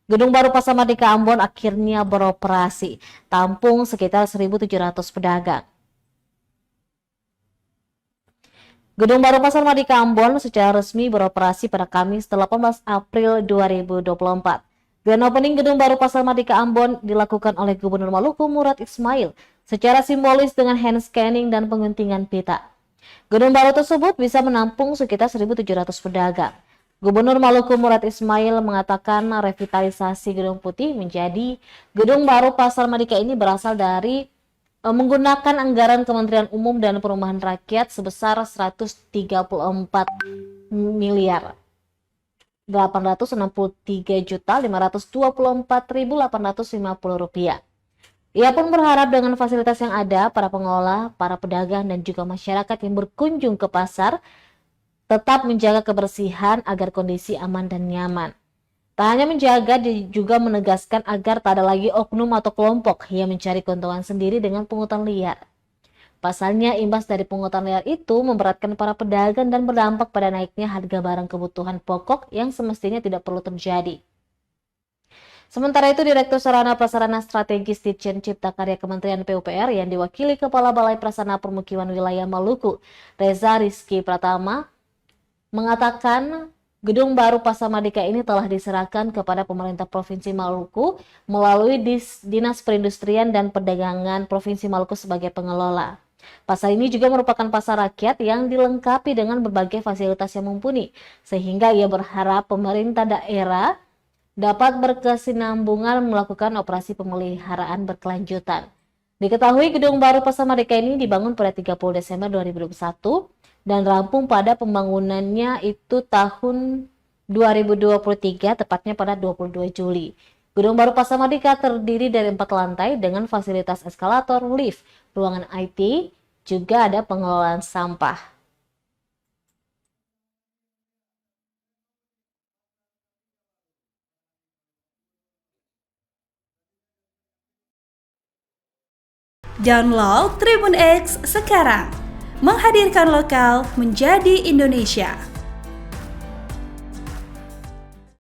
Gedung baru Pasar Merdeka Ambon akhirnya beroperasi, tampung sekitar 1.700 pedagang. Gedung baru Pasar Merdeka Ambon secara resmi beroperasi pada Kamis 18 April 2024. Grand opening gedung baru Pasar Merdeka Ambon dilakukan oleh Gubernur Maluku Murad Ismail secara simbolis dengan hand scanning dan penguntingan pita. Gedung baru tersebut bisa menampung sekitar 1.700 pedagang. Gubernur Maluku Murad Ismail mengatakan revitalisasi Gedung Putih menjadi gedung baru Pasar Merdeka ini berasal dari menggunakan anggaran Kementerian Umum dan Perumahan Rakyat sebesar 134 miliar 863.524.850 rupiah. Ia pun berharap dengan fasilitas yang ada, para pengelola, para pedagang, dan juga masyarakat yang berkunjung ke pasar tetap menjaga kebersihan agar kondisi aman dan nyaman. Tak hanya menjaga, dia juga menegaskan agar tak ada lagi oknum atau kelompok yang mencari keuntungan sendiri dengan pungutan liar. Pasalnya, imbas dari pungutan liar itu memberatkan para pedagang dan berdampak pada naiknya harga barang kebutuhan pokok yang semestinya tidak perlu terjadi. Sementara itu, Direktur Sarana Prasarana Strategis Ditjen Cipta Karya Kementerian PUPR yang diwakili Kepala Balai Prasarana Permukiman Wilayah Maluku, Reza Rizky Pratama, mengatakan gedung baru Pasar Merdeka ini telah diserahkan kepada pemerintah Provinsi Maluku melalui Dinas Perindustrian dan Perdagangan Provinsi Maluku sebagai pengelola. Pasar ini juga merupakan pasar rakyat yang dilengkapi dengan berbagai fasilitas yang mumpuni, sehingga ia berharap pemerintah daerah dapat berkesinambungan melakukan operasi pemeliharaan berkelanjutan. Diketahui gedung baru Pasar Merdeka ini dibangun pada 30 Desember 2021 dan rampung pada pembangunannya itu tahun 2023, tepatnya pada 22 Juli. Gedung baru Pasar Merdeka terdiri dari 4 lantai dengan fasilitas eskalator, lift, ruangan IT, juga ada pengelolaan sampah. Download Tribun X sekarang, menghadirkan lokal menjadi Indonesia.